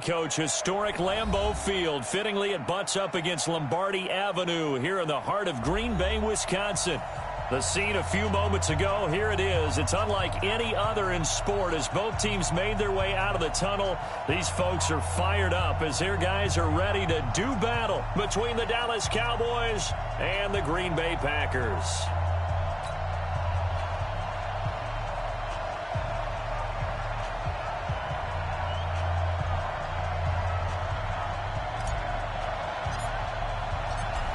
Coach, historic Lambeau Field. Fittingly, it butts up against Lombardi Avenue here in the heart of Green Bay, Wisconsin. The scene a few moments ago, here it is. It's unlike any other in sport as both teams made their way out of the tunnel. These folks are fired up as their guys are ready to do battle between the Dallas Cowboys and the Green Bay Packers.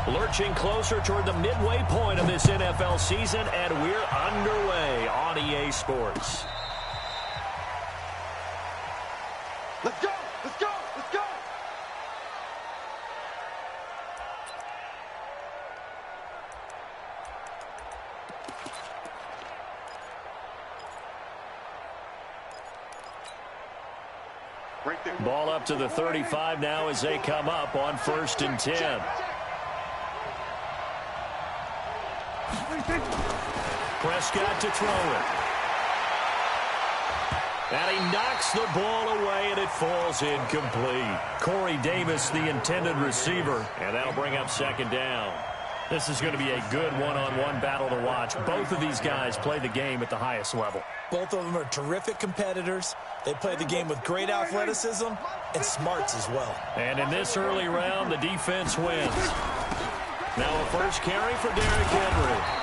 Lurching closer toward the midway point of this NFL season, and we're underway on EA Sports. Let's go! Let's go! Let's go! Right there. Ball up to the 35 now as they come up on 1st and 10. Prescott to throw it. And he knocks the ball away, and it falls incomplete. Corey Davis, the intended receiver, and that'll bring up 2nd down. This is going to be a good one-on-one battle to watch. Both of these guys play the game at the highest level. Both of them are terrific competitors. They play the game with great athleticism and smarts as well. And in this early round, the defense wins. Now a first carry for Derrick Henry.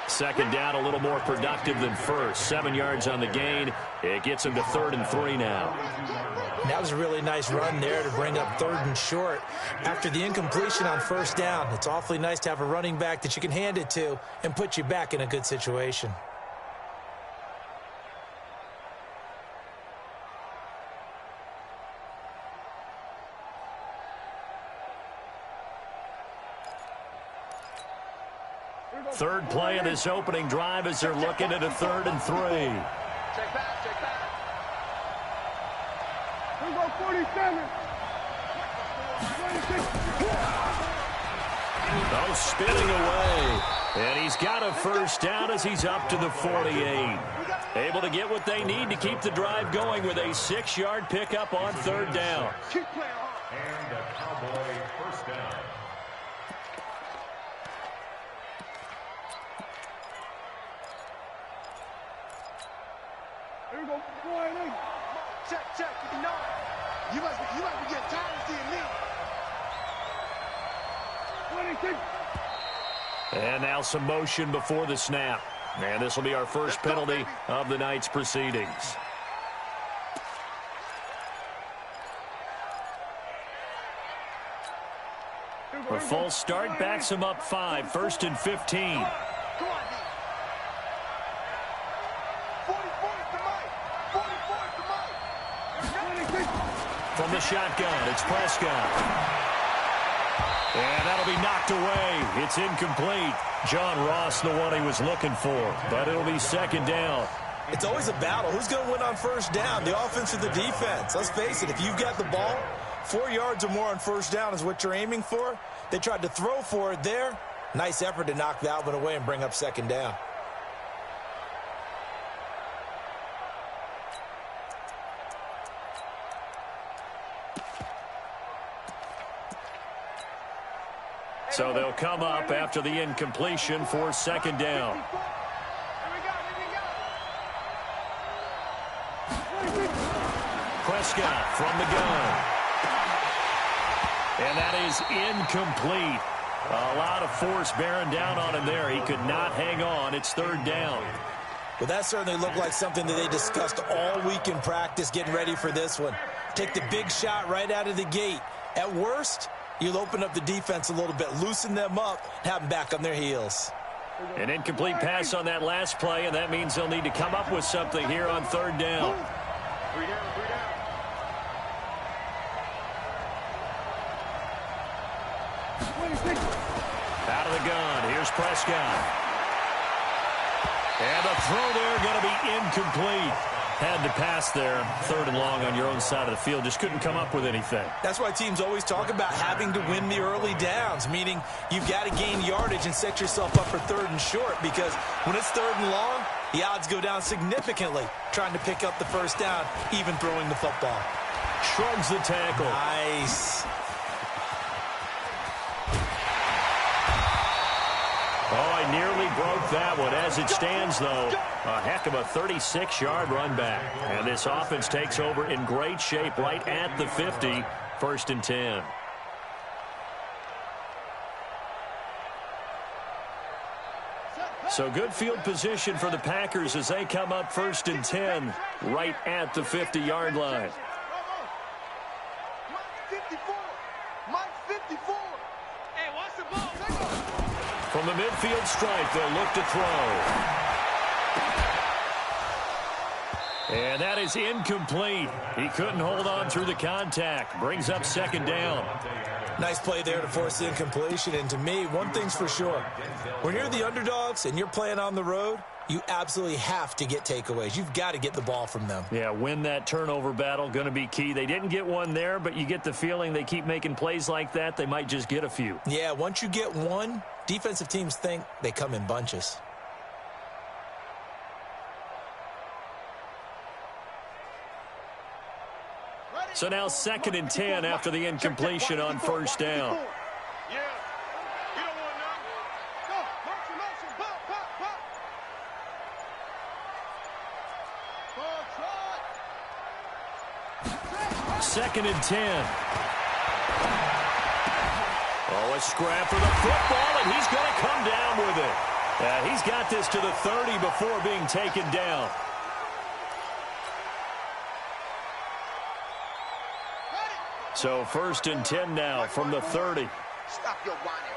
2nd down, a little more productive than first. 7 yards on the gain. It gets him to 3rd and 3 now. That was a really nice run there to bring up 3rd and short. After the incompletion on 1st down, it's awfully nice to have a running back that you can hand it to and put you back in a good situation. Third play of this opening drive as they're looking at a 3rd and 3. Check back, check back. Here we go, 47. Oh, spinning away. And he's got a 1st down as he's up to the 48. Able to get what they need to keep the drive going with a 6-yard pickup on 3rd down. Keep playing hard. And a Cowboy 1st down. Here we go, 48. Check, check. You must be getting tired of seeing me. 26. And now some motion before the snap. And this will be our first penalty of the night's proceedings. A false start backs him up 5. 1st and 15. Come on, D. 44 is the mic. 44 is the mic. From the shotgun, it's Prescott. And that'll be knocked away. It's incomplete. John Ross, the one he was looking for. But it'll be 2nd down. It's always a battle. Who's going to win on 1st down, the offense or the defense? Let's face it, if you've got the ball, 4 yards or more on 1st down is what you're aiming for. They tried to throw for it there. Nice effort to knock that one away and bring up 2nd down. So they'll come up after the incompletion for 2nd down. Prescott from the gun. And that is incomplete. A lot of force bearing down on him there. He could not hang on. It's 3rd down. Well, that certainly looked like something that they discussed all week in practice, getting ready for this one. Take the big shot right out of the gate. At worst, you'll open up the defense a little bit, loosen them up, and have them back on their heels. An incomplete pass on that last play, and that means they'll need to come up with something here on 3rd down. 3 down, 3 down. Out of the gun, here's Prescott. And the throw there going to be incomplete. Had to pass there, 3rd and long on your own side of the field. Just couldn't come up with anything. That's why teams always talk about having to win the early downs, meaning you've got to gain yardage and set yourself up for 3rd and short, because when it's 3rd and long, the odds go down significantly trying to pick up the 1st down, even throwing the football. Shrugs the tackle. Nice. Oh, he nearly broke that one. As it stands, though, a heck of a 36-yard run back. And this offense takes over in great shape right at the 50, 1st and 10. So good field position for the Packers as they come up 1st and 10 right at the 50-yard line. Mike 54. Hey, watch the ball. From the midfield stripe, they'll look to throw. And that is incomplete. He couldn't hold on through the contact. Brings up 2nd down. Nice play there to force the incompletion. And to me, one thing's for sure. When you're the underdogs and you're playing on the road, you absolutely have to get takeaways. You've got to get the ball from them. Yeah, win that turnover battle, going to be key. They didn't get one there, but you get the feeling they keep making plays like that, they might just get a few. Yeah, once you get one, defensive teams think they come in bunches. So now 2nd and 10 after the incompletion on 1st down. Second and 10. Oh, a scrap for the football, and he's going to come down with it. He's got this to the 30 before being taken down. So 1st and 10 now from the 30. Stop your whining.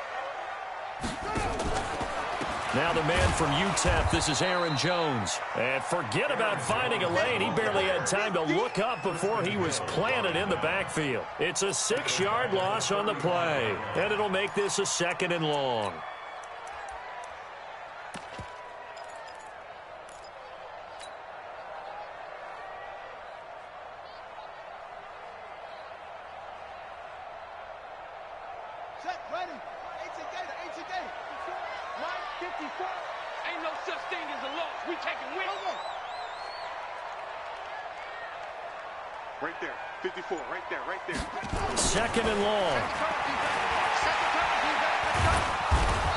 Now the man from UTEP, this is Aaron Jones. And forget about finding a lane. He barely had time to look up before he was planted in the backfield. It's a 6-yard loss on the play. And it'll make this a 2nd and long. Set, ready. H-A-G. Mike 54. Ain't no such thing as a loss. We taking wins. Right there. 54. Right there. 2nd and long.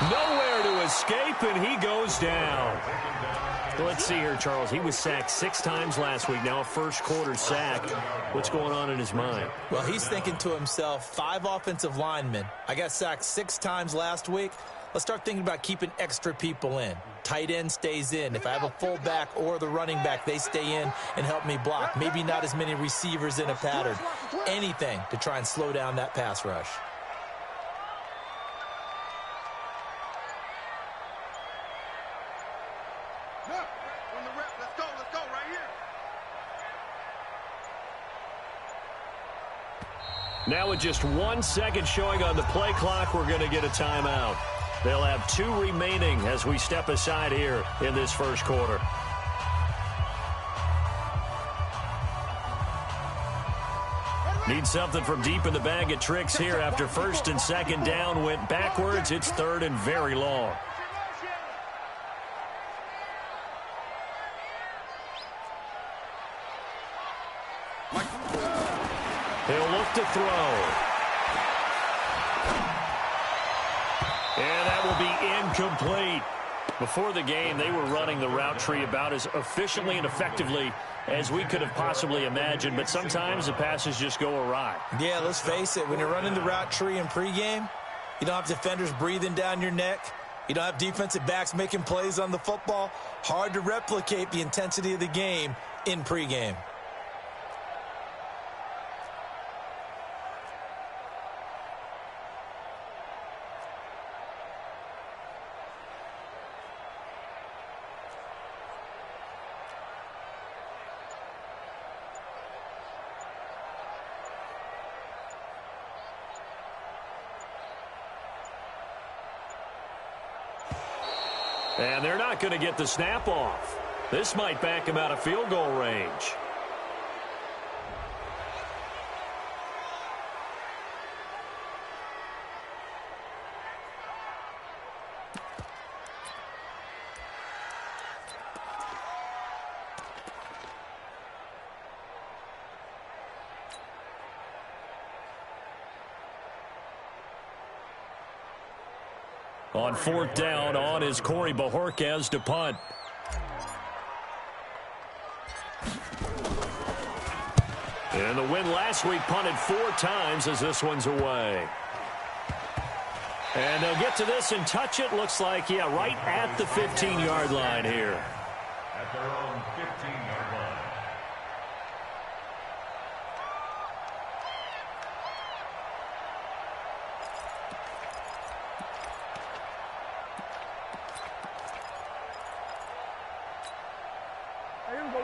Nowhere to escape, and he goes down. Let's see here, Charles. He was sacked 6 times last week. Now a first-quarter sack. What's going on in his mind? Well, he's thinking to himself, 5 offensive linemen. I got sacked 6 times last week. Let's start thinking about keeping extra people in. Tight end stays in. If I have a fullback or the running back, they stay in and help me block. Maybe not as many receivers in a pattern. Anything to try and slow down that pass rush. On the rep. Let's go right here. Now with just 1 second showing on the play clock, we're going to get a timeout. They'll have 2 remaining as we step aside here in this first quarter. Need something from deep in the bag of tricks here after 1st and 2nd down went backwards. It's 3rd and very long. He'll look to throw. And that will be incomplete. Before the game, they were running the route tree about as efficiently and effectively as we could have possibly imagined, but sometimes the passes just go awry. Yeah, let's face it. When you're running the route tree in pregame, you don't have defenders breathing down your neck. You don't have defensive backs making plays on the football. Hard to replicate the intensity of the game in pregame. And they're not going to get the snap off. This might back him out of field goal range. On 4th down, on is Corey Bajorquez to punt. And the win last week punted 4 times as this one's away. And they'll get to this and touch it. Looks like, yeah, right at the 15-yard line here. At their own 15-yard line.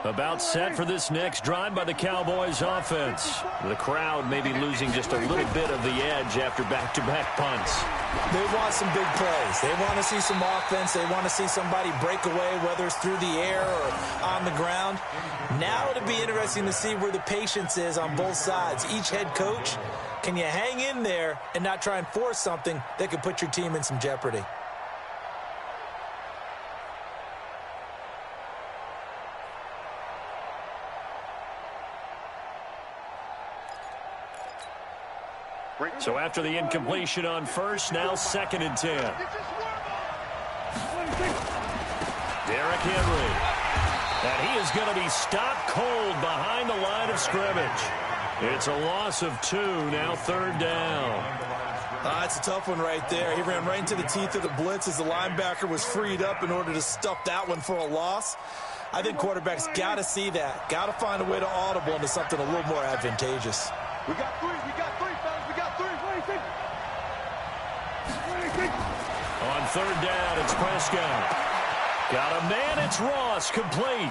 About set for this next drive by the Cowboys offense. The crowd may be losing just a little bit of the edge after back-to-back punts. They want some big plays. They want to see some offense. They want to see somebody break away, whether it's through the air or on the ground. Now it'll be interesting to see where the patience is on both sides. Each head coach, can you hang in there and not try and force something that could put your team in some jeopardy? So after the incompletion on first, now 2nd and 10. Derrick Henry. And he is going to be stopped cold behind the line of scrimmage. It's a loss of 2, now 3rd down. It's a tough one right there. He ran right into the teeth of the blitz as the linebacker was freed up in order to stuff that one for a loss. I think quarterbacks got to see that. Got to find a way to audible into something a little more advantageous. We got 3, fellas. We got 3. On 3rd down, it's Prescott. Got a man, it's Ross, complete.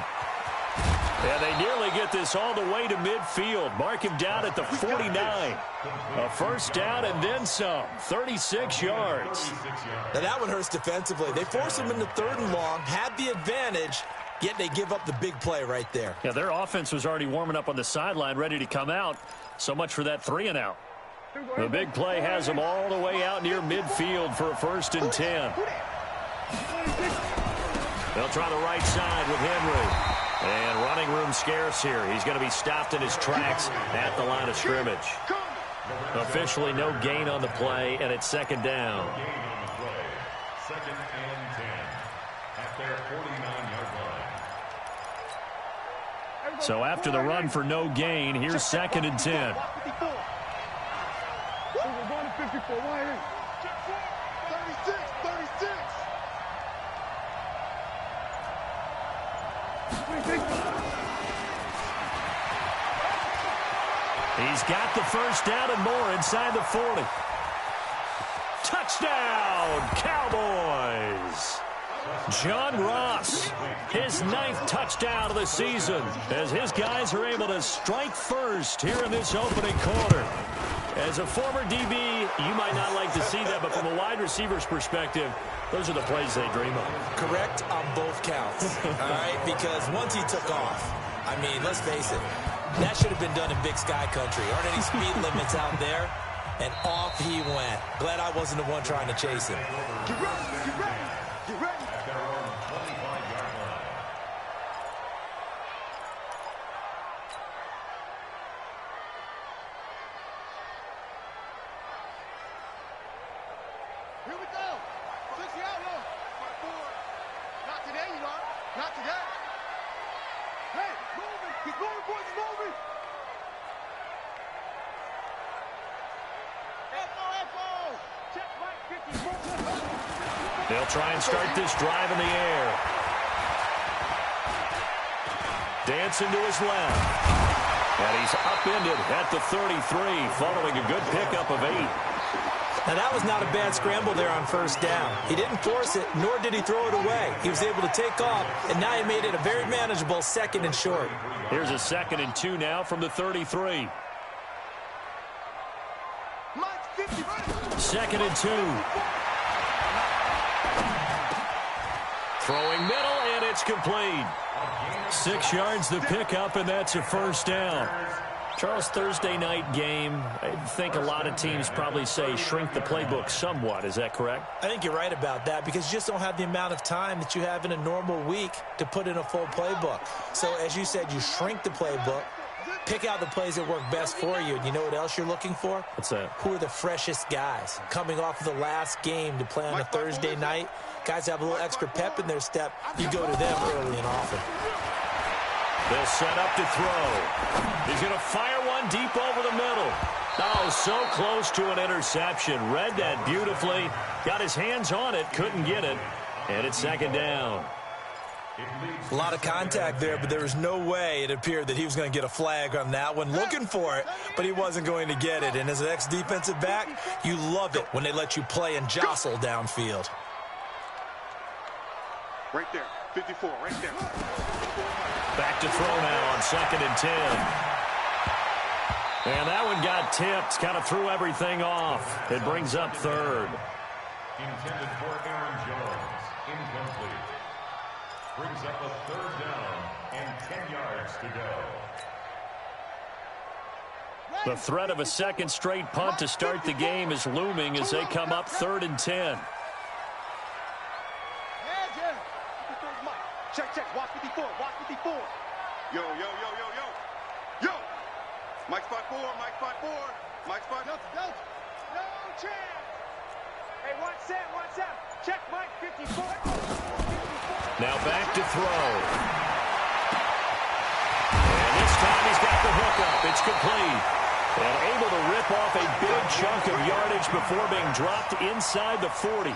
And they nearly get this all the way to midfield. Mark him down at the 49. A 1st down and then some. 36 yards. Now that one hurts defensively. They force him into 3rd and long, had the advantage, yet they give up the big play right there. Yeah, their offense was already warming up on the sideline, ready to come out. So much for that 3 and out. The big play has them all the way out near midfield for a 1st and 10. They'll try the right side with Henry. And running room scarce here. He's going to be stopped in his tracks at the line of scrimmage. Officially no gain on the play, and it's 2nd down. Gain on the play. 2nd and 10. At their 49-yard line. So after the run for no gain, here's 2nd and 10. 54. 36. He's got the 1st down and more inside the 40. Touchdown, Cowboys! John Ross, his 9th touchdown of the season, as his guys are able to strike first here in this opening quarter. As a former DB, you might not like to see that, but from a wide receiver's perspective, those are the plays they dream of. Correct on both counts, all right? Because once he took off, I mean, let's face it, that should have been done in Big Sky country. Aren't any speed limits out there? And off he went. Glad I wasn't the one trying to chase him. Get ready. At their own 25-yard line. Here we go. 6 out, low. Not today, you know. Not today. Hey, moving. Keep going, boys, moving. Echo. Check right, 54. They'll try and start this drive in the air. Dancing to his left. And he's upended at the 33, following a good pickup of 8. Now, that was not a bad scramble there on 1st down. He didn't force it, nor did he throw it away. He was able to take off, and now he made it a very manageable 2nd and short. Here's a 2nd and 2 now from the 33. 2nd and 2. Throwing middle, and it's complete. 6 yards the pickup, and that's a 1st down. Charles, Thursday night game, I think a lot of teams probably say shrink the playbook somewhat. Is that correct? I think you're right about that because you just don't have the amount of time that you have in a normal week to put in a full playbook. So, as you said, you shrink the playbook. Pick out the plays that work best for you. And you know what else you're looking for? What's that? Who are the freshest guys? Coming off of the last game to play on a Thursday night, guys have a little extra pep in their step. You go to them early and often. They'll set up to throw. He's going to fire one deep over the middle. Oh, so close to an interception. Read that beautifully. Got his hands on it, couldn't get it. And it's second down. A lot of contact there, but there was no way it appeared that he was going to get a flag on that one. Looking for it, but he wasn't going to get it. And as an ex-defensive back, you love it when they let you play and jostle downfield. Right there, 54, right there. Back to throw now on 2nd and 10. And that one got tipped, kind of threw everything off. It brings up 3rd. Intended for Aaron Jones. Incomplete. Brings up a 3rd down and 10 yards to go. The threat of a second straight punt to start the game is looming as they come up 3rd and 10. Check, watch 54, watch 54. Yo. Mike spot 4, Mike spot Delta. No chance. Hey, watch that. Check Mike 54. Now back to throw. And this time he's got the hook up. It's complete. And able to rip off a big chunk of yardage before being dropped inside the 40.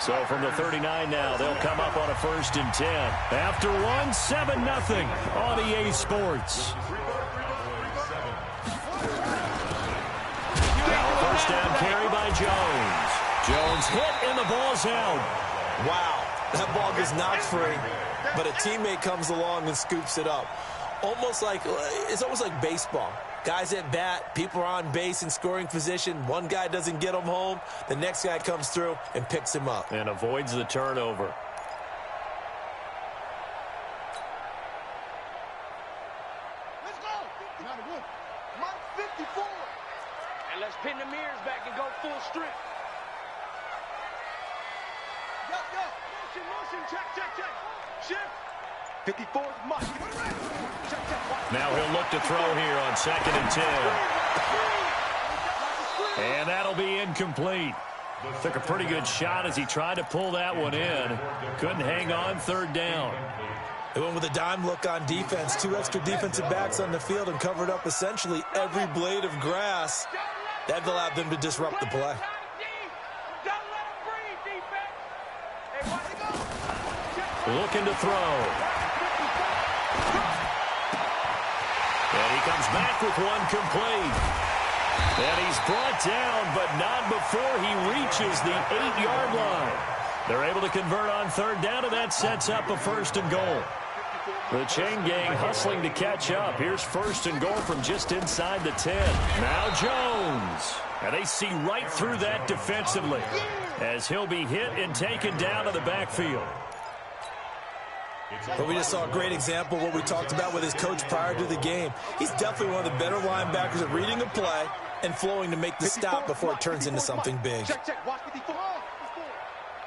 So from the 39 now, they'll come up on a 1st and 10. After one, 7-0 on EA Sports. Now a 1st down carry by Jones. Jones hit and the ball's out. Wow, that ball gets knocked free, but a teammate comes along and scoops it up. It's almost like baseball. Guys at bat, people are on base in scoring position. One guy doesn't get him home. The next guy comes through and picks him up. And avoids the turnover. Let's go. Mike 54. And let's pin the mirrors back and go full strength. Yo. Motion. Check. Shift. 54 is Mike. Check. Now he'll look to throw here on 2nd and 10. And that'll be incomplete. Took a pretty good shot as he tried to pull that one in. Couldn't hang on 3rd down. They went with a dime look on defense. 2 extra defensive backs on the field and covered up essentially every blade of grass. That allowed them to disrupt the play. Looking to throw. And he comes back with one complete. And he's brought down, but not before he reaches the 8-yard line. They're able to convert on 3rd down, and that sets up a 1st and goal. The chain gang hustling to catch up. Here's 1st and goal from just inside the 10. Now Jones. And they see right through that defensively as he'll be hit and taken down to the backfield. But we just saw a great example of what we talked about with his coach prior to the game. He's definitely one of the better linebackers at reading a play and flowing to make the stop before it turns into something big. Check. Watch 54.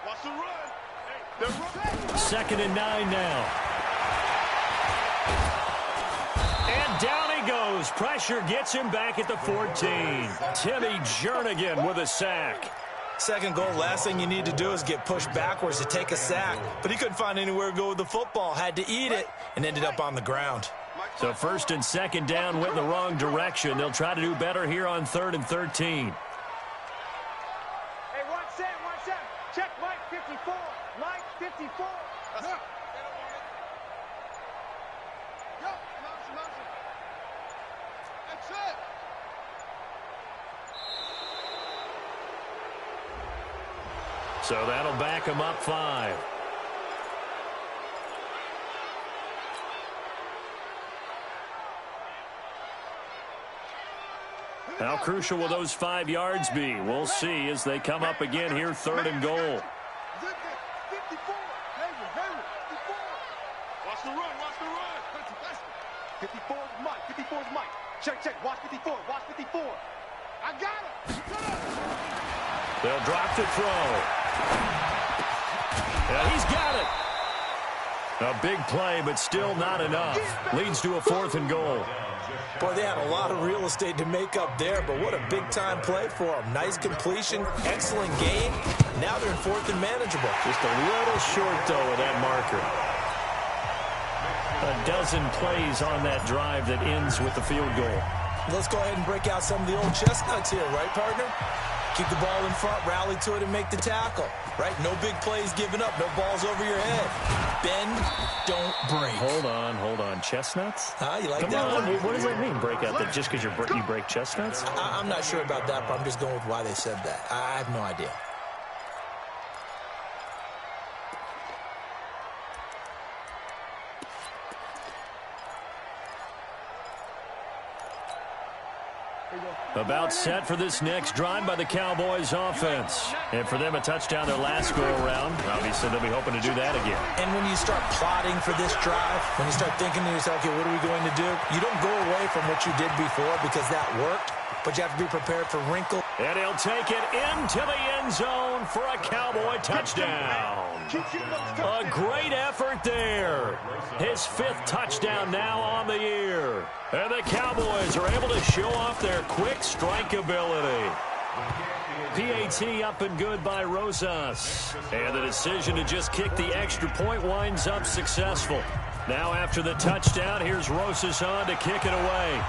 Watch the run. 2nd and 9 now. And down he goes. Pressure gets him back at the 14. Timmy Jernigan with a sack. 2nd goal, last thing you need to do is get pushed backwards to take a sack. But he couldn't find anywhere to go with the football, had to eat it, and ended up on the ground. So 1st and 2nd down went in the wrong direction. They'll try to do better here on 3rd and 13. Hey, watch that. Check Mike 54. Mike 54. That's it. So that'll back him up 5. How crucial will those 5 yards be? We'll see as they come up again here, 3rd and goal. 54. Watch the run. 54 is Mike. Check. Watch 54. I got him. They'll drop to throw. Yeah, he's got it. A big play, but still not enough. Leads to a 4th and goal. Boy, they had a lot of real estate to make up there, but what a big-time play for them. Nice completion, excellent game. Now they're in 4th and manageable. Just a little short, though, of that marker. A dozen plays on that drive that ends with the field goal. Let's go ahead and break out some of the old chestnuts here, right, partner? Keep the ball in front, rally to it, and make the tackle, right? No big plays given up, no balls over your head. Bend, don't break. Hold on. Chestnuts? You like Come that on. one? What does that mean, break out? That just because you break chestnuts? I'm not sure about that, but I'm just going with why they said that. I have no idea. About set for this next drive by the Cowboys offense. And for them, a touchdown their last go-around. Obviously, they'll be hoping to do that again. And when you start plotting for this drive, when you start thinking to yourself, okay, what are we going to do? You don't go away from what you did before because that worked, but you have to be prepared for wrinkle. And he'll take it into the end zone for a Cowboy touchdown. A great effort there. His 5th touchdown now on the year. And the Cowboys are able to show off their quick strike ability. PAT up and good by Rosas. And the decision to just kick the extra point winds up successful. Now after the touchdown, here's Rosas on to kick it away.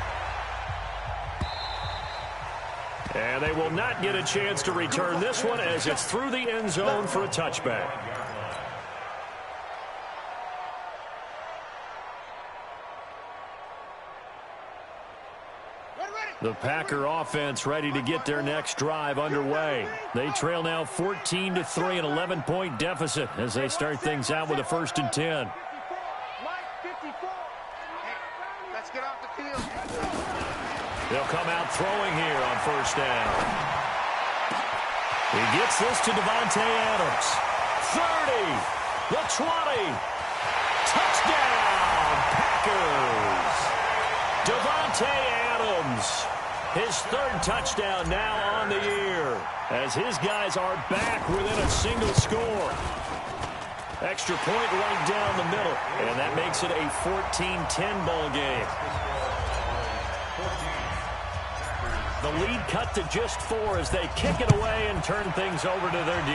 And they will not get a chance to return this one as it's through the end zone for a touchback. The Packer offense ready to get their next drive underway. They trail now 14-3, an 11-point deficit as they start things out with a 1st and 10. Let's get off the field. They'll come out throwing here on 1st down. He gets this to Davante Adams. 30, the 20. Touchdown, Packers. Davante Adams, his 3rd touchdown now on the year, as his guys are back within a single score. Extra point right down the middle, and that makes it a 14-10 ball game. The lead cut to just 4 as they kick it away and turn things over to their D.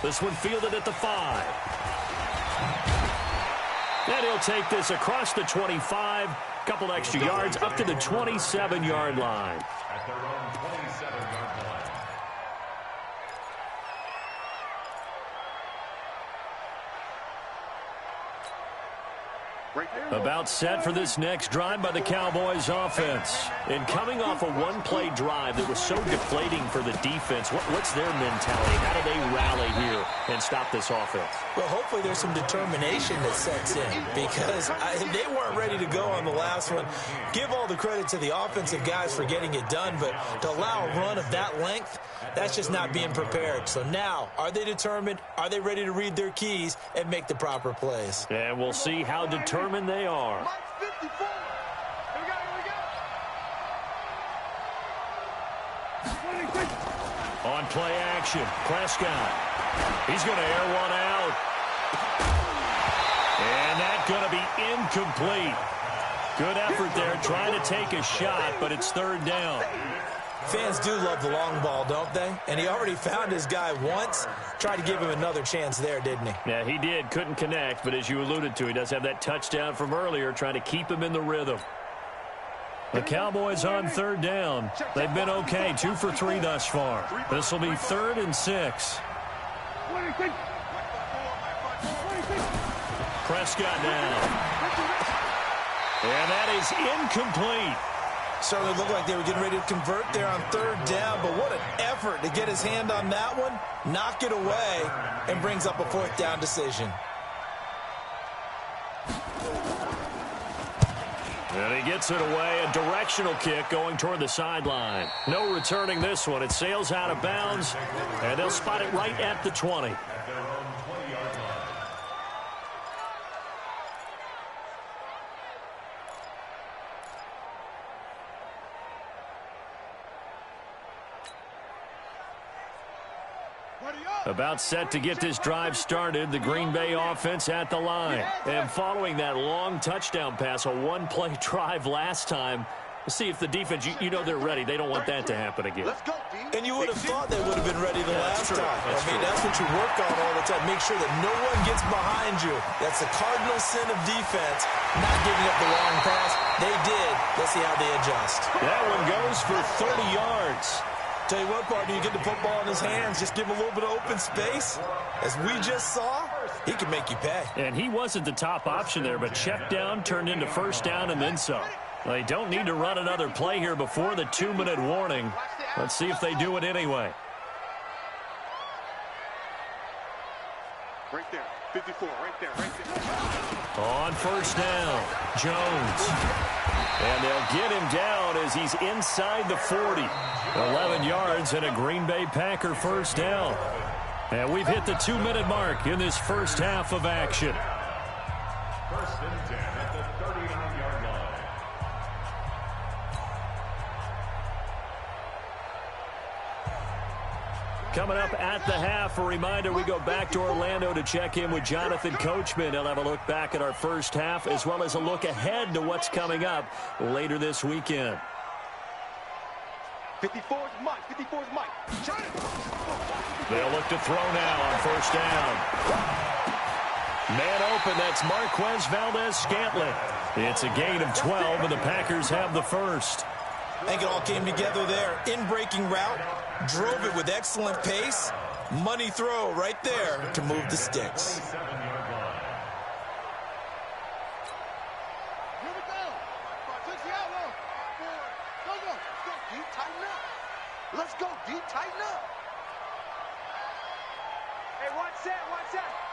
This one fielded at the 5. And he'll take this across the 25, couple extra yards up to the 27-yard line. At their own 27-yard line. About set for this next drive by the Cowboys offense. And coming off a one-play drive that was so deflating for the defense, what's their mentality? How do they rally here and stop this offense? Well, hopefully there's some determination that sets in because they weren't ready to go on the last one. Give all the credit to the offensive guys for getting it done, but to allow a run of that length, that's just not being prepared. So now, are they determined? Are they ready to read their keys and make the proper plays? And we'll see how determined they are. Mike 54. Here we go. On play action, Prescott. He's going to air one out. And that's going to be incomplete. Good effort there, trying to take a shot, but it's 3rd down. Fans do love the long ball, don't they? And he already found his guy once. Tried to give him another chance there, didn't he? Yeah, he did. Couldn't connect, but as you alluded to, he does have that touchdown from earlier, trying to keep him in the rhythm. The Cowboys on 3rd down. They've been okay, 2 for 3 thus far. This will be 3rd and 6. Prescott now. And that is incomplete. Certainly looked like they were getting ready to convert there on 3rd down, but what an effort to get his hand on that one, knock it away, and brings up a 4th down decision. And he gets it away, a directional kick going toward the sideline. No returning this one. It sails out of bounds, and they'll spot it right at the 20. About set to get this drive started, the Green Bay offense at the line. And following that long touchdown pass, a one-play drive last time, we'll see if the defense, you know they're ready. They don't want that to happen again. And you would have thought they would have been ready the last time. That's what you work on all the time. Make sure that no one gets behind you. That's the cardinal sin of defense, not giving up the long pass. They did. Let's see how they adjust. That one goes for 30 yards. Tell you what, partner, you get the football in his hands, just give him a little bit of open space. As we just saw, he can make you pay. And he wasn't the top option there, but check down turned into first down and then some. They don't need to run another play here before the 2-minute warning. Let's see if they do it anyway. Right there, 54, right there. On first down, Jones. And they'll get him down as he's inside the 40. 11 yards and a Green Bay Packer first down. And we've hit the 2-minute mark in this first half of action. First and 10 at the 39-yard line. Coming up at the half, a reminder, we go back to Orlando to check in with Jonathan Coachman. He'll have a look back at our first half as well as a look ahead to what's coming up later this weekend. 54's Mike. 54's Mike. They'll look to throw now on first down. Man open, that's Marquez Valdez-Scantling. It's a gain of 12, and the Packers have the first. I think it all came together there. In-breaking route, drove it with excellent pace. Money throw right there to move the sticks. Let's go, D. Tighten up. Hey, watch that.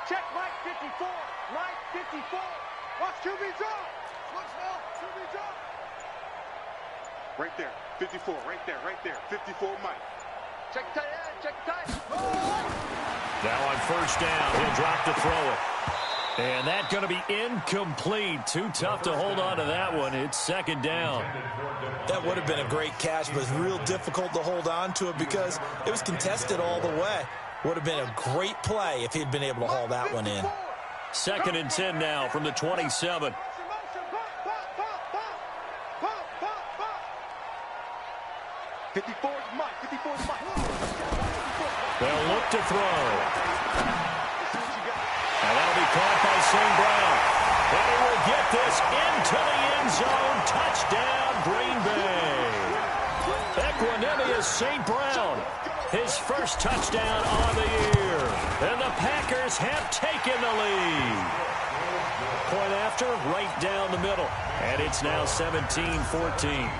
Check Mike 54. Mike 54. Watch QB drop. Switch now. QB drop. Right there. 54. Right there. 54 Mike. Check tight end. Check tight. Now on first down, he'll drop to throw it. And that's going to be incomplete. Too tough to hold on to that one. It's second down. That would have been a great catch, but it's real difficult to hold on to it because it was contested all the way. Would have been a great play if he'd been able to haul that one in. Second and 10 now from the 27. 54's Mike. 54's Mike. They'll look to throw. And that'll be caught by St. Brown. And he will get this into the end zone. Touchdown, Green Bay. Equanimous St. Brown. His first touchdown on the year. And the Packers have taken the lead. Point after, right down the middle. And it's now 17-14.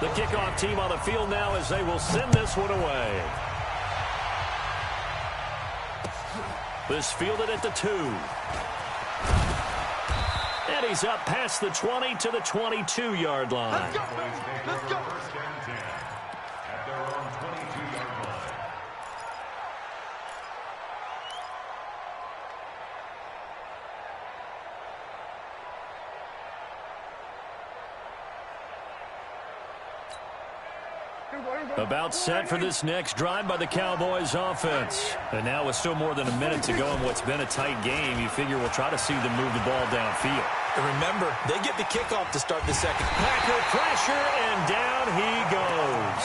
The kickoff team on the field now as they will send this one away. This fielded at the 2. And he's up past the 20 to the 22-yard line. Let's go. Let's go. First and 10 at their own 22-yard line. About set for this next drive by the Cowboys offense. And now with still more than a minute to go in what's been a tight game, you figure we'll try to see them move the ball downfield. And remember, they get the kickoff to start the second. Packer pressure, and down he goes.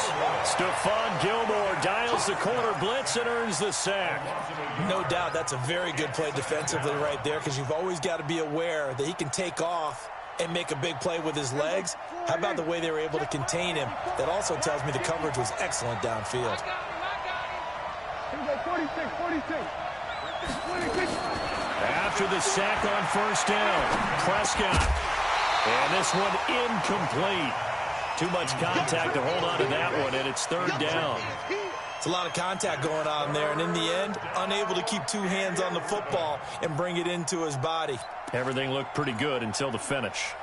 Stephon Gilmore dials the corner blitz and earns the sack. No doubt that's a very good play defensively right there because you've always got to be aware that he can take off and make a big play with his legs. How about the way they were able to contain him? That also tells me the coverage was excellent downfield. 46. After the sack on first down, Prescott. And this one incomplete. Too much contact to hold on to that one, and it's third down. It's a lot of contact going on there, and in the end, unable to keep two hands on the football and bring it into his body. Everything looked pretty good until the finish.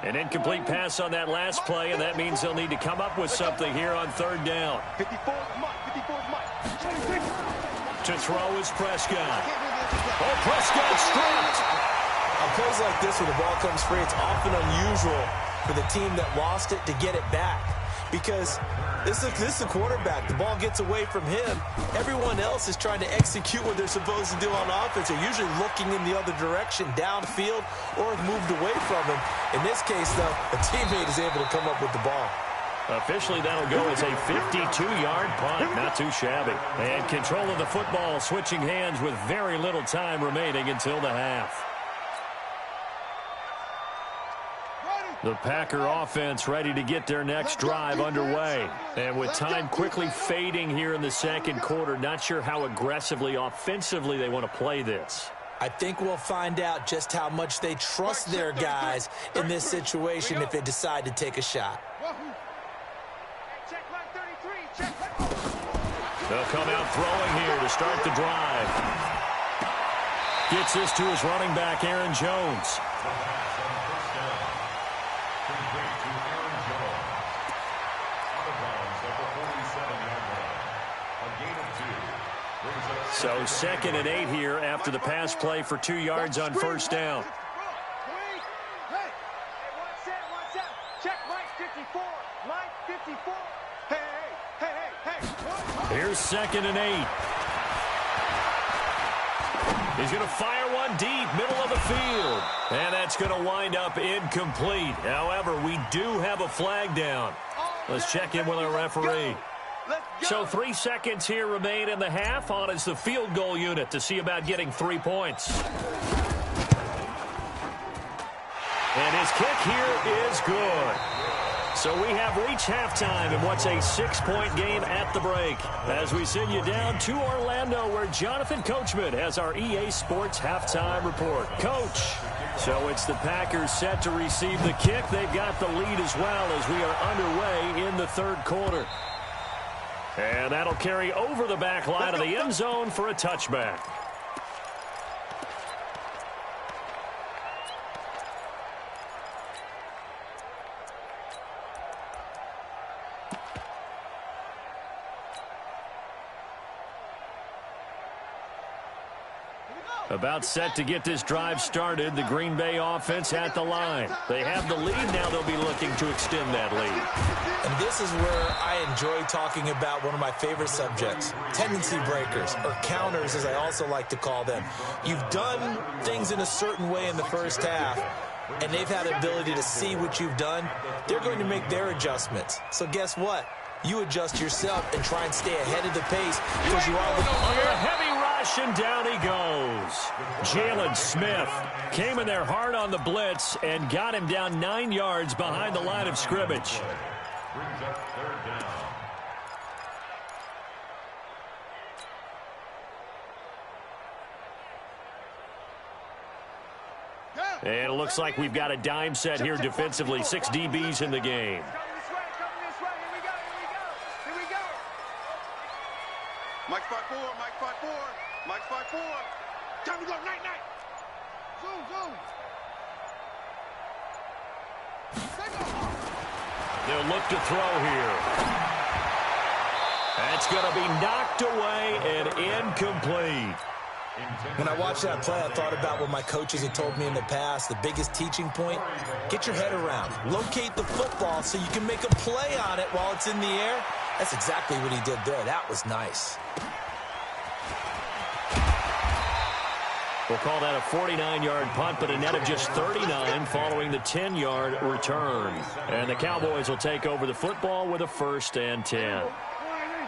An incomplete pass on that last play, and that means they'll need to come up with something here on third down. 54's Mike. To throw is Prescott. Oh, Prescott stripped. On plays like this where the ball comes free, it's often unusual for the team that lost it to get it back. Because this is the quarterback. The ball gets away from him. Everyone else is trying to execute what they're supposed to do on offense. They're usually looking in the other direction, downfield, or have moved away from him. In this case, though, a teammate is able to come up with the ball. Officially, that'll go as a 52-yard punt. Not too shabby. And control of the football switching hands with very little time remaining until the half. The Packer offense ready to get their next drive underway. And with time quickly fading here in the second quarter, not sure how aggressively, offensively they want to play this. I think we'll find out just how much they trust their guys in this situation if they decide to take a shot. They'll come out throwing here to start the drive. Gets this to his running back, Aaron Jones. So 2nd and 8 here after the pass play for 2 yards on first down. Here's 2nd and 8. He's going to fire one deep, middle of the field. And that's going to wind up incomplete. However, we do have a flag down. Let's check in with our referee. So 3 seconds here remain in the half. On is the field goal unit to see about getting 3 points. And his kick here is good. So we have reached halftime in what's a 6-point game at the break. As we send you down to Orlando where Jonathan Coachman has our EA Sports halftime report. Coach, so it's the Packers set to receive the kick. They've got the lead as well as we are underway in the third quarter. And that'll carry over the back line of the end zone for a touchback. About set to get this drive started. The Green Bay offense at the line. They have the lead. Now they'll be looking to extend that lead. And this is where I enjoy talking about one of my favorite subjects, tendency breakers, or counters as I also like to call them. You've done things in a certain way in the first half, and they've had the ability to see what you've done. They're going to make their adjustments. So guess what? You adjust yourself and try and stay ahead of the pace because you are the under heavy rush, and down he goes. Jalen Smith came in there hard on the blitz and got him down 9 yards behind the line of scrimmage. Brings up 3rd down. And it looks like we've got a dime set here defensively. 6 DBs in the game. Mike 5-4, Mike 5-4, Mike 5-4. Time to go, night. Zoom. They'll look to throw here. That's going to be knocked away and incomplete. When I watched that play, I thought about what my coaches had told me in the past. The biggest teaching point, get your head around. Locate the football so you can make a play on it while it's in the air. That's exactly what he did there. That was nice. We'll call that a 49-yard punt, but a net of just 39 following the 10-yard return. And the Cowboys will take over the football with a 1st and 10.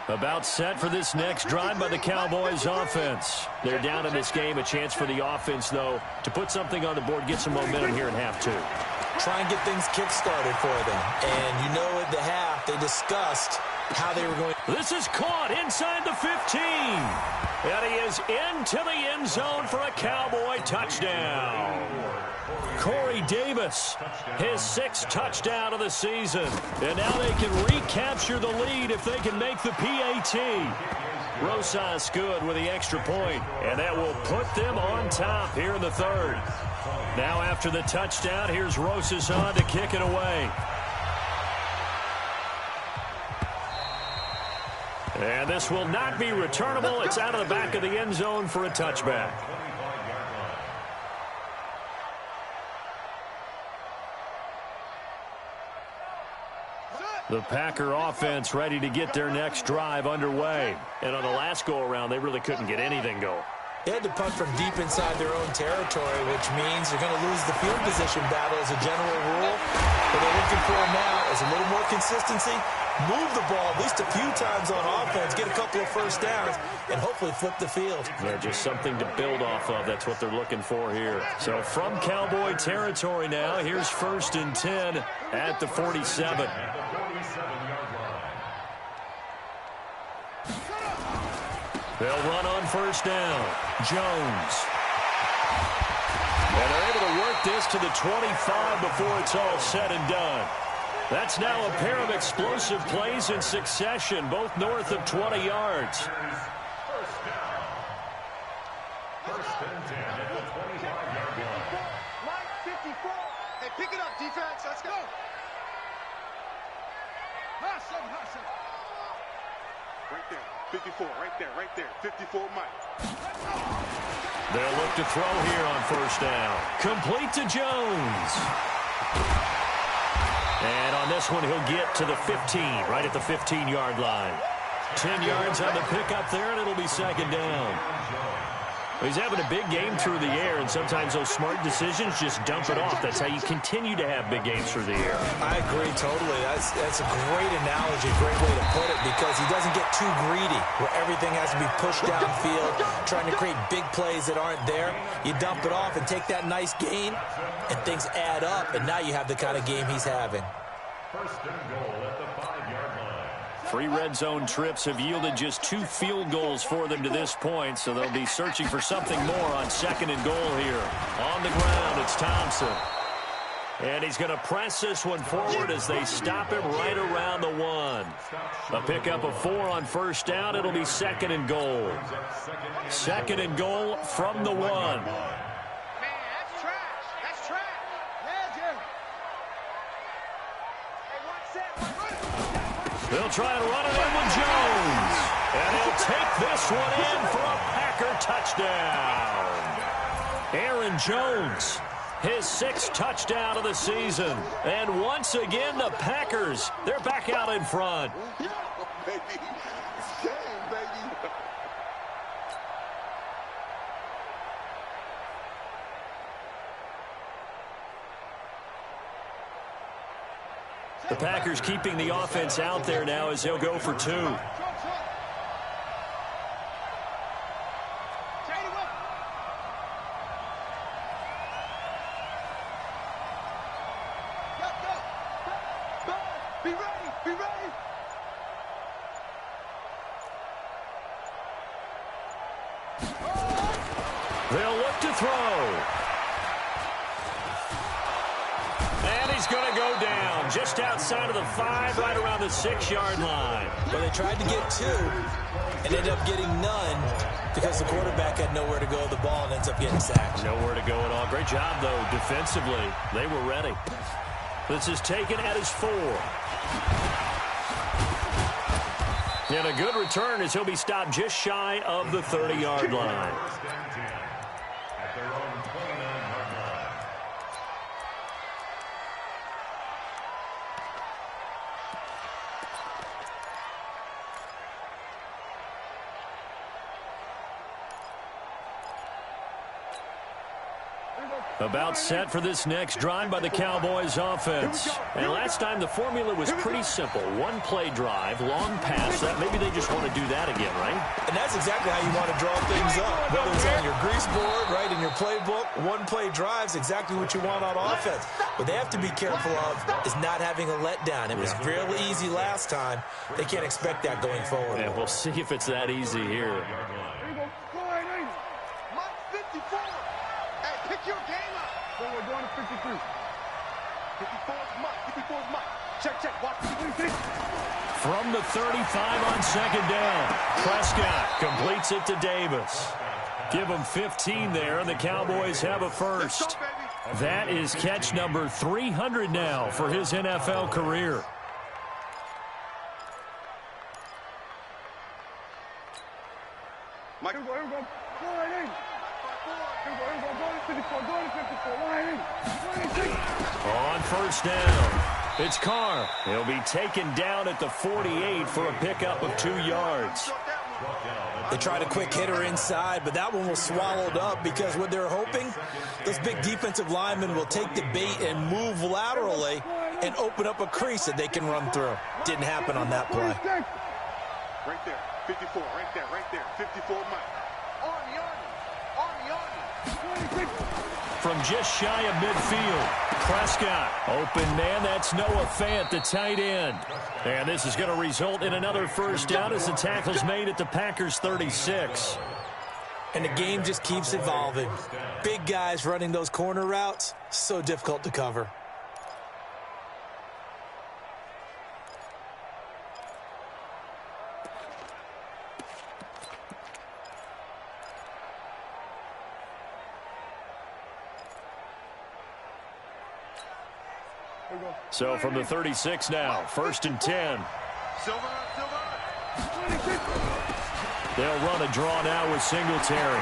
About set for this next drive by the Cowboys offense. They're down in this game. A chance for the offense, though, to put something on the board, get some momentum here in half 2. Try and get things kick-started for them. And you know at the half, they discussed how they were going. This is caught inside the 15. And he is into the end zone for a Cowboy touchdown. Corey Davis, his 6th touchdown of the season. And now they can recapture the lead if they can make the PAT. Rosas good with the extra point, and that will put them on top here in the third. Now after the touchdown, here's Rosas on to kick it away. And this will not be returnable. It's out of the back of the end zone for a touchback. The Packer offense ready to get their next drive underway. And on the last go-around, they really couldn't get anything going. They had to punt from deep inside their own territory, which means they're going to lose the field position battle as a general rule. What they're looking for now is a little more consistency, move the ball at least a few times on offense, get a couple of first downs, and hopefully flip the field. Yeah, just something to build off of. That's what they're looking for here. So from Cowboy territory now, here's 1st and 10 at the 47. They'll run on 1st down. Jones. And they're able to work this to the 25 before it's all said and done. That's now a pair of explosive plays in succession, both north of 20 yards. First down. 1st and 10 at the 25-yard line. Line 54. Hey, pick it up, defense. Let's go. Hustle. Right there. 54, right there. 54, Mike. They'll look to throw here on 1st down. Complete to Jones. And on this one, he'll get to the 15, right at the 15-yard line. 10 yards on the pickup there, and it'll be 2nd down. He's having a big game through the air, and sometimes those smart decisions just dump it off. That's how you continue to have big games through the air. I agree totally. That's a great analogy, great way to put it, because he doesn't get too greedy where everything has to be pushed downfield, trying to create big plays that aren't there. You dump it off and take that nice gain, and things add up, and now you have the kind of game he's having. 1st and goal at the 5-yard line. 3 red zone trips have yielded just 2 field goals for them to this point, so they'll be searching for something more on 2nd and goal here. On the ground, it's Thompson. And he's going to press this one forward as they stop him right around the 1. A pickup of 4 on 1st down. It'll be 2nd and goal. 2nd and goal from the 1. Man, that's trash. That's trash. Yeah, Jim. Hey, watch that. They'll try to run it in with Jones. And he'll take this one in for a Packer touchdown. Aaron Jones, his 6th touchdown of the season. And once again, the Packers, they're back out in front. Yeah, baby. It's game, baby. The Packers keeping the offense out there now as they'll go for 2. Be ready. They'll look to throw. And he's going to go down just outside of the 5, right around the 6-yard line. But they tried to get 2 and ended up getting none because the quarterback had nowhere to go with the ball and ends up getting sacked. Nowhere to go at all. Great job, though, defensively. They were ready. This is taken at his 4. And a good return as he'll be stopped just shy of the 30-yard line. 1st and 10 at their own 29-yard line. About set for this next drive by the Cowboys offense. And last time the formula was pretty simple. 1-play drive, long pass. That maybe they just want to do that again, right? And that's exactly how you want to draw things up. Whether it's on your grease board, right, in your playbook, 1-play drive's exactly what you want on offense. What they have to be careful of is not having a letdown. It was real easy last time. They can't expect that going forward. And we'll see if it's that easy here. Mike 54. Hey, pick your game up. So we're going to 53. 54's Mike. 54's Mike. Check. Watch 53. From the 35 on 2nd down. Prescott completes it to Davis. Give him 15 there, and the Cowboys have a first. That is catch number 300 now for his NFL career. Mike. Here we go. Go right in. On first down, it's Carr. He'll be taken down at the 48 for a pickup of 2 yards. They tried a quick hitter inside, but that one was swallowed up because what they're hoping, those big defensive linemen will take the bait and move laterally and open up a crease that they can run through. Didn't happen on that play. Right there, 54, right there, 54 Mike. Army. From just shy of midfield, Prescott. Open man, that's Noah Fant, the tight end. And this is going to result in another first down as the tackle's made at the Packers' 36. And the game just keeps evolving. Big guys running those corner routes, so difficult to cover. So from the 36 now, 1st and 10. They'll run a draw now with Singletary.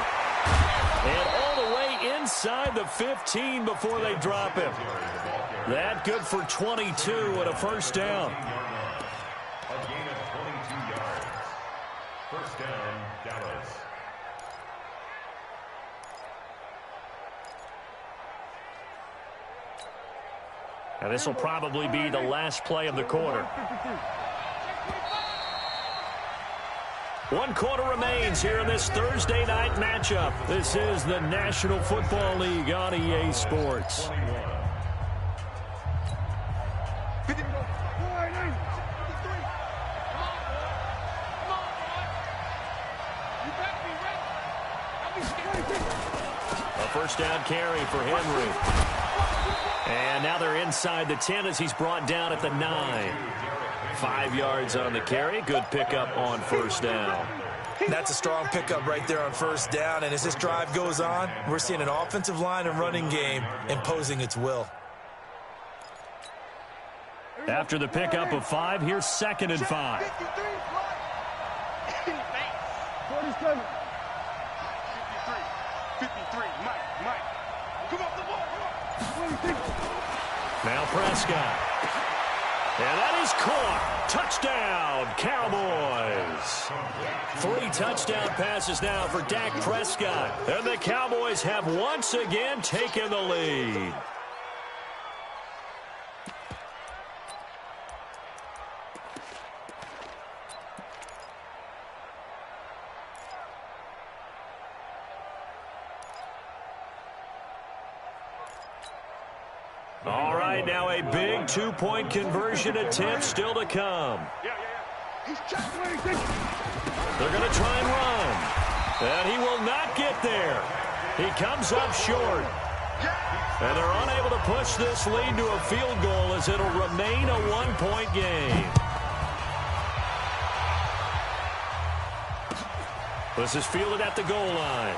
And all the way inside the 15 before they drop him. That good for 22 and a first down. A gain of 22 yards. First down, Dallas. And this will probably be the last play of the quarter. 1 quarter remains here in this Thursday night matchup. This is the National Football League on EA Sports. A first down carry for Henry. And now they're inside the 10 as he's brought down at the 9. 5 yards on the carry. Good pickup on first down. That's a strong pickup right there on first down. And as this drive goes on, we're seeing an offensive line and running game imposing its will. After the pickup of 5, here's 2nd and 5. 53, Mike. Come off the ball. Now Prescott. And that is caught. Touchdown, Cowboys. 3 touchdown passes now for Dak Prescott. And the Cowboys have once again taken the lead. All right, now a big 2-point conversion attempt still to come. They're going to try and run. And he will not get there. He comes up short. And they're unable to push this lead to a field goal as it'll remain a 1-point game. This is fielded at the goal line.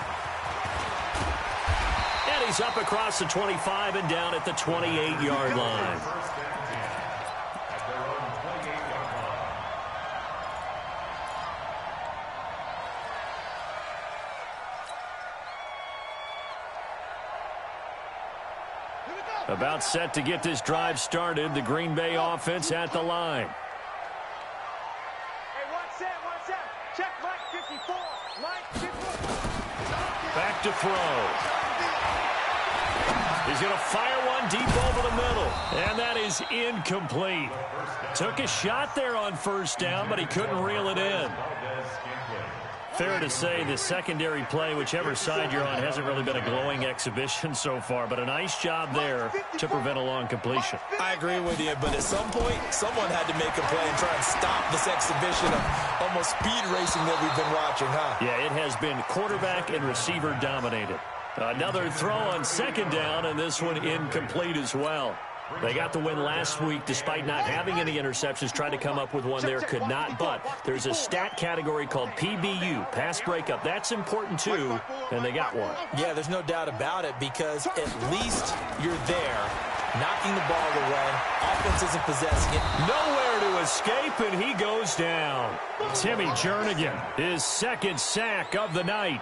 And he's up across the 25 and down at the 28-yard line. About set to get this drive started, the Green Bay offense at the line. Hey, what's that? Check Mike 54. Mike 54. Back to throw. He's going to fire one deep over the middle. And that is incomplete. Took a shot there on first down, but he couldn't reel it in. Fair to say the secondary play, whichever side you're on, hasn't really been a glowing exhibition so far, but a nice job there to prevent a long completion. I agree with you, but at some point, someone had to make a play and try and stop this exhibition of almost speed racing that we've been watching, huh? Yeah, it has been quarterback and receiver dominated. Another throw on second down, and this one incomplete as well. They got the win last week despite not having any interceptions. Tried to come up with one there, could not. But there's a stat category called PBU, pass breakup. That's important too, and they got one. Yeah, there's no doubt about it because at least you're there, knocking the ball away. Offense isn't possessing it. Nowhere to escape, and he goes down. Timmy Jernigan, his second sack of the night.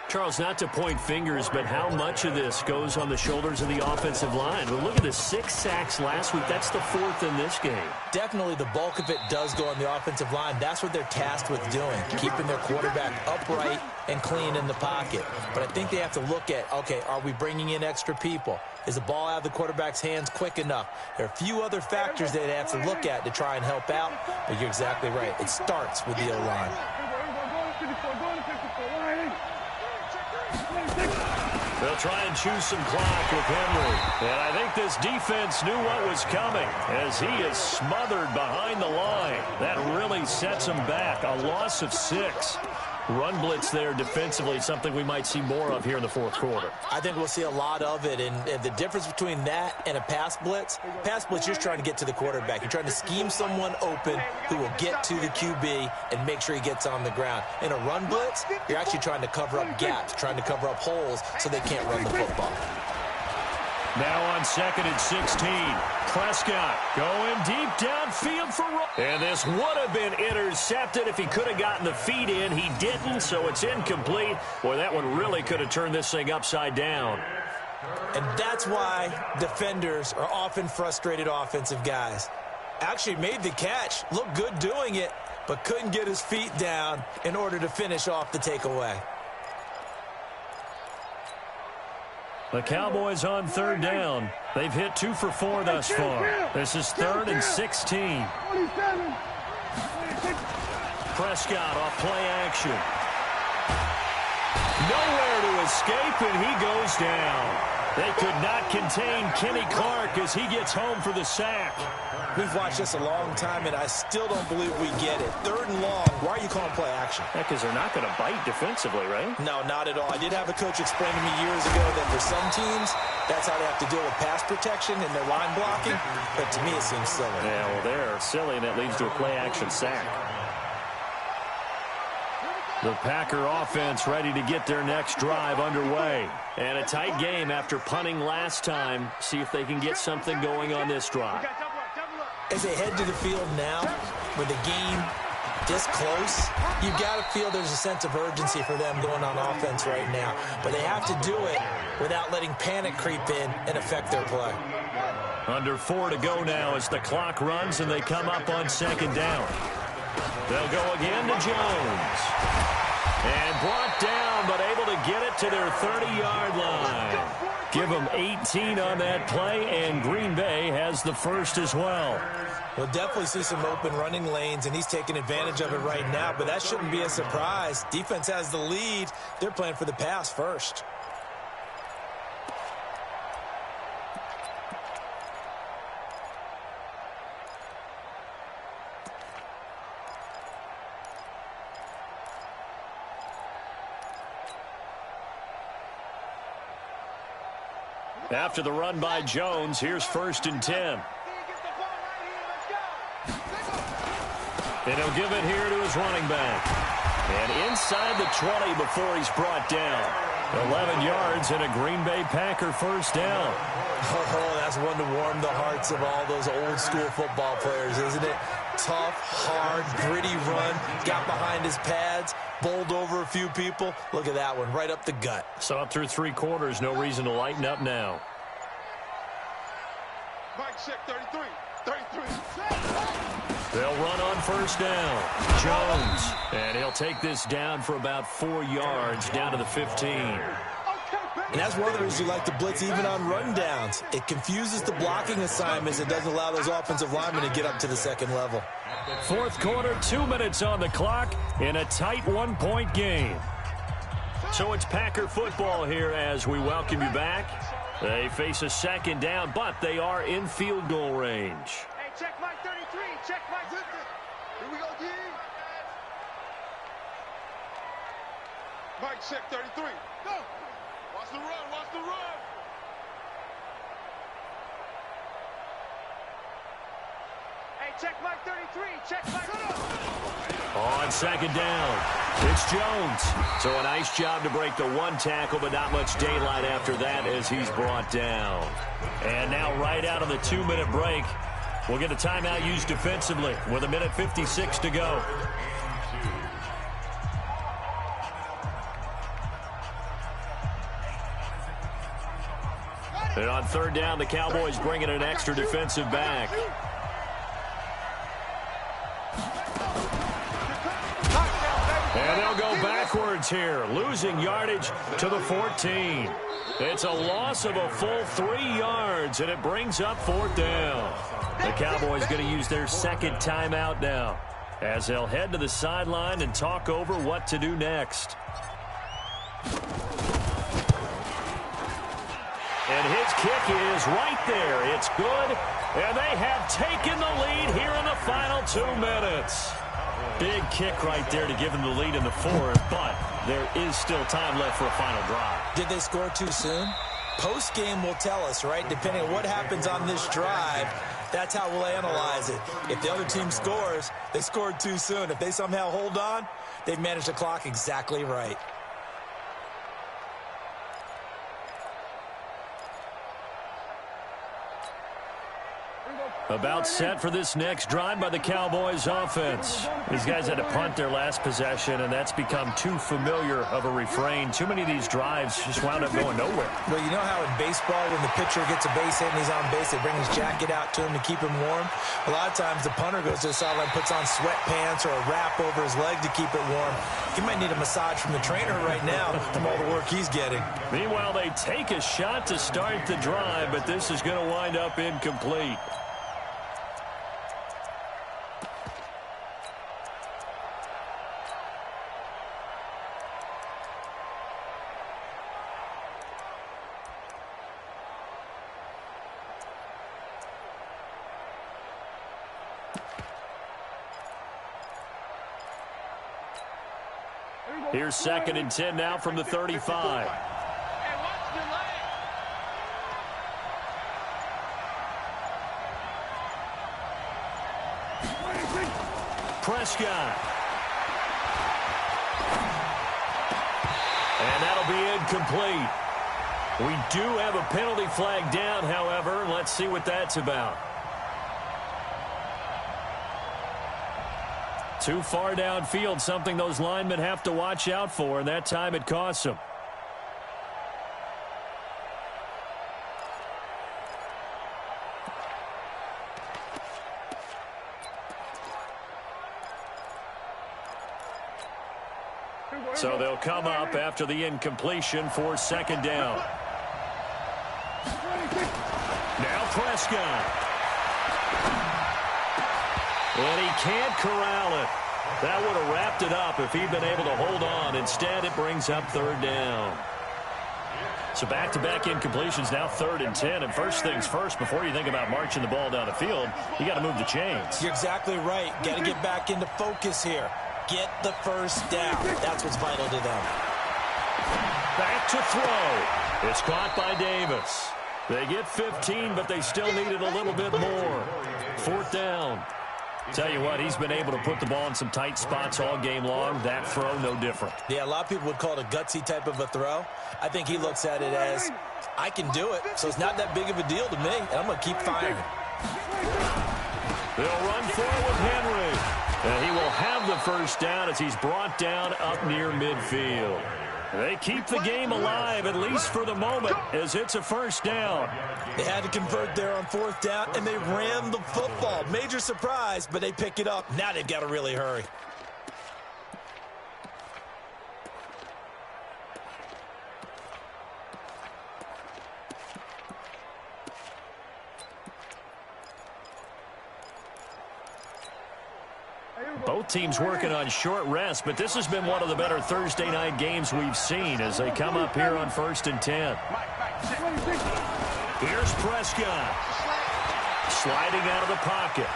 Charles, not to point fingers, but how much of this goes on the shoulders of the offensive line? Well, look at the 6 sacks last week. That's the 4th in this game. Definitely the bulk of it does go on the offensive line. That's what they're tasked with doing, keeping their quarterback upright and clean in the pocket. But I think they have to look at, okay, are we bringing in extra people? Is the ball out of the quarterback's hands quick enough? There are a few other factors that they have to look at to try and help out, but you're exactly right. It starts with the O-line. They'll try and choose some clock with Henry. And I think this defense knew what was coming as he is smothered behind the line. That really sets him back. A loss of 6. Run blitz there defensively, something we might see more of here in the 4th quarter. I think we'll see a lot of it, and the difference between that and a pass blitz, you're just trying to get to the quarterback. You're trying to scheme someone open who will get to the QB and make sure he gets on the ground. In a run blitz, you're actually trying to cover up gaps, trying to cover up holes so they can't run the football. Now on 2nd and 16. Prescott going deep downfield for Roll. And this would have been intercepted if he could have gotten the feet in. He didn't, so it's incomplete. Boy, that one really could have turned this thing upside down. And that's why defenders are often frustrated offensive guys. Actually made the catch, looked good doing it, but couldn't get his feet down in order to finish off the takeaway. The Cowboys on 3rd down. They've hit 2 for 4 thus far. This is 3rd and 16. Prescott off play action. Nowhere to escape, and he goes down. They could not contain Kenny Clark as he gets home for the sack. We've watched this a long time, and I still don't believe we get it. 3rd and long. Why are you calling play action? Because they're not going to bite defensively, right? No, not at all. I did have a coach explain to me years ago that for some teams, that's how they have to deal with pass protection and their line blocking. But to me, it seems silly. Yeah, well, they're silly, and it leads to a play action sack. The Packer offense ready to get their next drive underway. And a tight game after punting last time. See if they can get something going on this drive. As they head to the field now, with the game this close, you've got to feel there's a sense of urgency for them going on offense right now. But they have to do it without letting panic creep in and affect their play. Under 4 to go now as the clock runs and they come up on 2nd down. They'll go again to Jones. And brought down, but able to get it to their 30-yard line. Give them 18 on that play, and Green Bay has the first as well. We'll definitely see some open running lanes, and he's taking advantage of it right now, but that shouldn't be a surprise. Defense has the lead. They're playing for the pass first. After the run by Jones, here's 1st and 10. And he'll give it here to his running back. And inside the 20 before he's brought down. 11 yards and a Green Bay Packer first down. Oh, that's one to warm the hearts of all those old school football players, isn't it? Tough, hard, gritty run. Got behind his pads, bowled over a few people. Look at that one, right up the gut. So up through 3 quarters, no reason to lighten up now. Mike check 33. 33. They'll run on 1st down. Jones. And he'll take this down for about 4 yards down to the 15. And that's one of the reasons you like to blitz even on rundowns. It confuses the blocking assignments. It doesn't allow those offensive linemen to get up to the 2nd level. 4th quarter, 2 minutes on the clock in a tight 1-point game. So it's Packer football here as we welcome you back. They face a 2nd down, but they are in field goal range. Hey, check Mike 33. Check Mike 50. Here we go, D. Mike check 33. Go. Watch the run. Watch the run. Hey, check Mike 33. Check Mike. On 2nd down, it's Jones. So a nice job to break the 1 tackle, but not much daylight after that as he's brought down. And now right out of the 2-minute break, will get a timeout used defensively with 1:56 to go. And on third down, the Cowboys bringing an extra defensive back. And they'll go backwards here, losing yardage to the 14. It's a loss of a full 3 yards, and it brings up fourth down. The Cowboys going to use their second timeout now, as they'll head to the sideline and talk over what to do next. And his kick is right there. It's good, and they have taken the lead here in the final 2 minutes. Big kick right there to give them the lead in the fourth, but there is still time left for a final drive. Did they score too soon? Post-game will tell us, right? Depending on what happens on this drive, that's how we'll analyze it. If the other team scores, they scored too soon. If they somehow hold on, they've managed the clock exactly right. About set for this next drive by the Cowboys offense. These guys had to punt their last possession, and that's become too familiar of a refrain. Too many of these drives just wound up going nowhere. Well, you know how in baseball, when the pitcher gets a base hit and he's on base, they bring his jacket out to him to keep him warm? A lot of times the punter goes to the sideline, puts on sweatpants or a wrap over his leg to keep it warm. He might need a massage from the trainer right now from all the work he's getting. Meanwhile, they take a shot to start the drive, but this is going to wind up incomplete. Here's 2nd and 10 now from the 35. Prescott. And that'll be incomplete. We do have a penalty flag down, however. Let's see what that's about. Too far downfield, something those linemen have to watch out for, and that time it costs them. So they'll come up after the incompletion for 2nd down. Now Prescott. And he can't corral it. That would have wrapped it up if he'd been able to hold on. Instead, it brings up 3rd down. So back-to-back incompletions, now 3rd and 10. And first things first, before you think about marching the ball down the field, you got to move the chains. You're exactly right. Got to get back into focus here. Get the first down. That's what's vital to them. Back to throw. It's caught by Davis. They get 15, but they still needed a little bit more. 4th down. Tell you what, he's been able to put the ball in some tight spots all game long. That throw, no different. Yeah, a lot of people would call it a gutsy type of a throw. I think he looks at it as, I can do it, so it's not that big of a deal to me, and I'm going to keep firing. They'll run forward with Henry. And he will have the first down as he's brought down up near midfield. They keep the game alive, at least for the moment, as it's a first down. They had to convert there on 4th down, and they ran the football. Major surprise, but they pick it up. Now they've got to really hurry. Both teams working on short rest, but this has been one of the better Thursday night games we've seen as they come up here on 1st and 10. Here's Prescott. Sliding out of the pocket.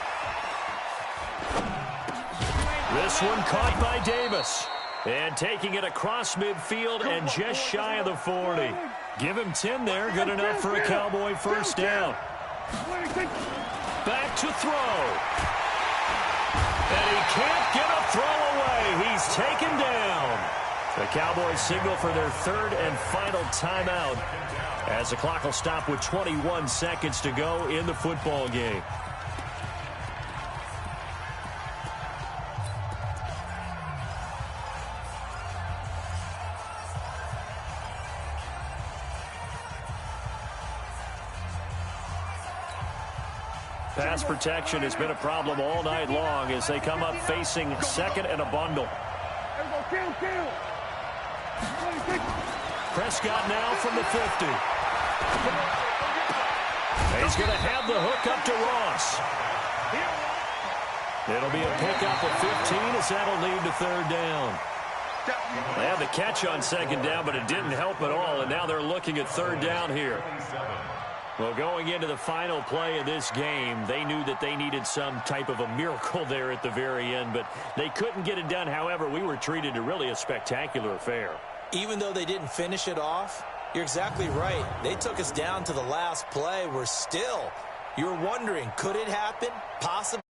This one caught by Davis. And taking it across midfield and just shy of the 40. Give him 10 there. Good enough for a Cowboy first down. Back to throw. And he can't get a throw away. He's taken down. The Cowboys signal for their 3rd and final timeout as the clock will stop with 21 seconds to go in the football game. pass protection has been a problem all night long as they come up facing second and a bundle. Prescott now from the 50. He's going to have the hook up to Ross. It'll be a pickup of 15 as that'll lead to third down. They had the catch on second down, but it didn't help at all, and now they're looking at third down here. Well, going into the final play of this game, they knew that they needed some type of a miracle there at the very end, but they couldn't get it done. However, we were treated to really a spectacular affair. Even though they didn't finish it off, you're exactly right. They took us down to the last play. You're wondering, could it happen? Possibly.